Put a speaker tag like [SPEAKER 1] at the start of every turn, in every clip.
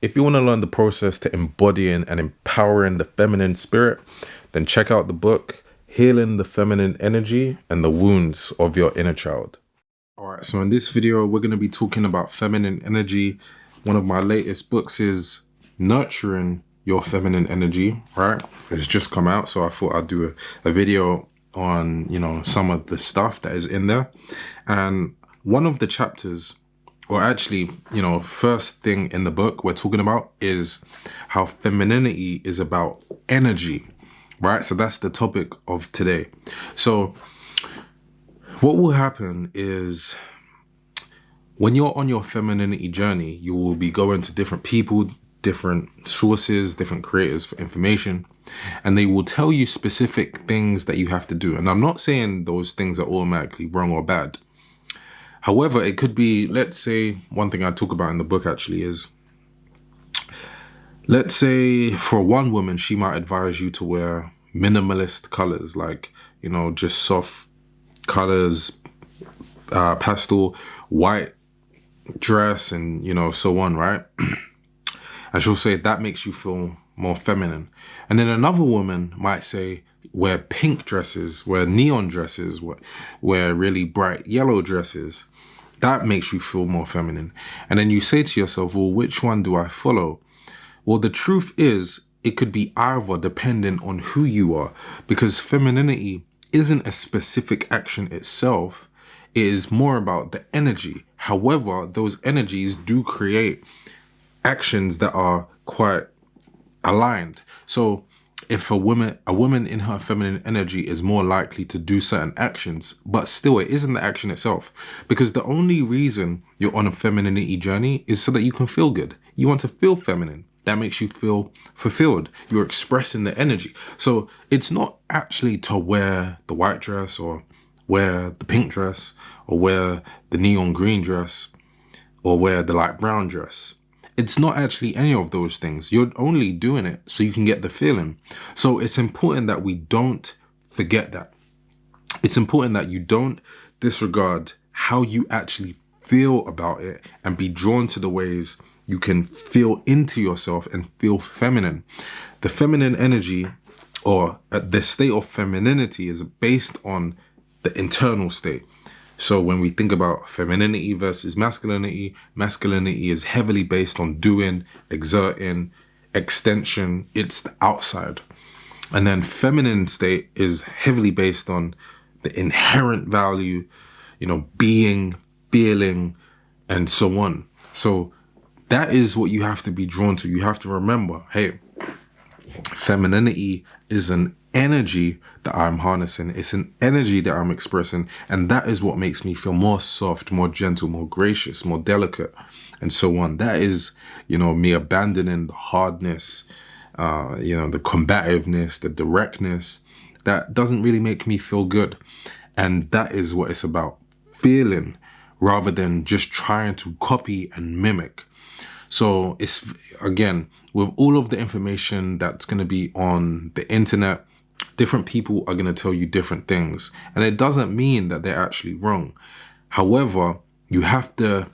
[SPEAKER 1] if you want to learn the process to embodying and empowering the feminine spirit, then check out the book, Healing the Feminine Energy and the Wounds of Your Inner Child. All right, so in this video, we're going to be talking about feminine energy. One of my latest books is Nurturing Your Feminine Energy, right? It's just come out, so I thought I'd do a video on, some of the stuff that is in there. And one of the chapters, or actually, first thing in the book we're talking about is how femininity is about energy, right? So that's the topic of today. So what will happen is when you're on your femininity journey, you will be going to different people, different sources, different creators for information, and they will tell you specific things that you have to do. And I'm not saying those things are automatically wrong or bad. However, it could be, let's say, one thing I talk about in the book actually is, let's say for one woman, she might advise you to wear minimalist colors, like, just soft colors, pastel, white dress, and, so on, right? And she'll say that makes you feel more feminine. And then another woman might say, wear pink dresses, wear neon dresses, wear really bright yellow dresses. That makes you feel more feminine. And then you say to yourself, well, which one do I follow? Well, the truth is, it could be either, depending on who you are, because femininity isn't a specific action itself. It is more about the energy. However, those energies do create actions that are quite aligned. So if a woman in her feminine energy is more likely to do certain actions, but still it isn't the action itself, because the only reason you're on a femininity journey is so that you can feel good. You want to feel feminine. That makes you feel fulfilled. You're expressing the energy. So it's not actually to wear the white dress or wear the pink dress or wear the neon green dress or wear the light brown dress. It's not actually any of those things. You're only doing it so you can get the feeling. So it's important that we don't forget that. It's important that you don't disregard how you actually feel about it and be drawn to the ways you can feel into yourself and feel feminine. The feminine energy, or the state of femininity, is based on the internal state. So when we think about femininity versus masculinity, masculinity is heavily based on doing, exerting, extension. It's the outside. And then feminine state is heavily based on the inherent value, being, feeling, and so on. So that is what you have to be drawn to. You have to remember, hey, femininity is an energy that I'm harnessing. It's an energy that I'm expressing. And that is what makes me feel more soft, more gentle, more gracious, more delicate, and so on. That is, me abandoning the hardness, the combativeness, the directness. That doesn't really make me feel good. And that is what it's about, feeling rather than just trying to copy and mimic. So it's, again, with all of the information that's going to be on the internet, different people are going to tell you different things. And it doesn't mean that they're actually wrong. However, you have to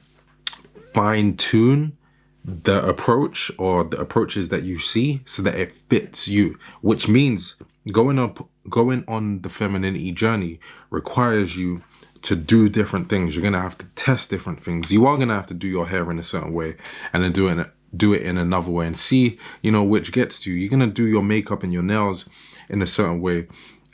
[SPEAKER 1] fine tune the approach or the approaches that you see so that it fits you, which means going on the femininity journey requires you to do different things. You're going to have to test different things. You are going to have to do your hair in a certain way and then do it in another way and see, which gets to you. You're going to do your makeup and your nails in a certain way.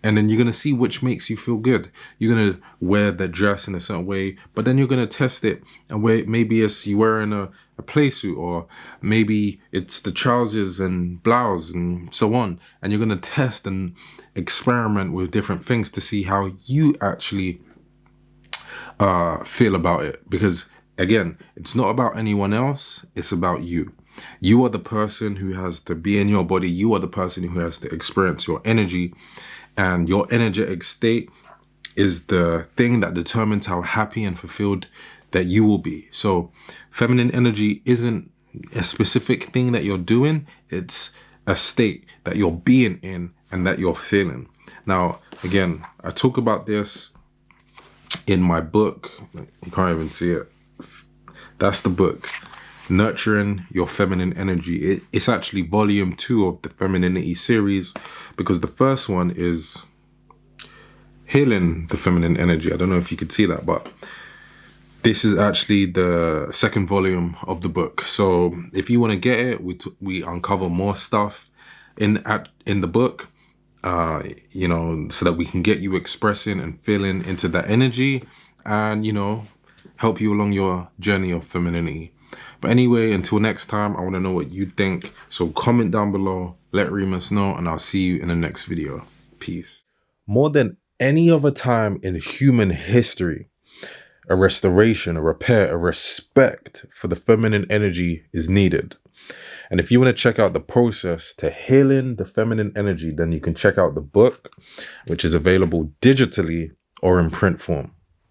[SPEAKER 1] And then you're going to see which makes you feel good. You're going to wear the dress in a certain way, but then you're going to test it. And maybe it's you wearing a play suit, or maybe it's the trousers and blouse and so on. And you're going to test and experiment with different things to see how you actually feel about it. Because again, it's not about anyone else. It's about you. You are the person who has to be in your body. You are the person who has to experience your energy, and your energetic state is the thing that determines how happy and fulfilled that you will be. So feminine energy isn't a specific thing that you're doing. It's a state that you're being in and that you're feeling. Now, again, I talk about this in my book. You can't even see it. That's the book. Nurturing Your Feminine Energy. It's actually volume 2 of the Femininity series, because the first one is Healing the Feminine Energy. I don't know if you could see that, but this is actually the second volume of the book. So if you want to get it, we uncover more stuff in the book, you know, so that we can get you expressing and feeling into that energy, and, you know, help you along your journey of femininity. But anyway, until next time, I want to know what you think. So comment down below, let Reemus know, and I'll see you in the next video. Peace. More than any other time in human history, a restoration, a repair, a respect for the feminine energy is needed. And if you want to check out the process to healing the feminine energy, then you can check out the book, which is available digitally or in print form.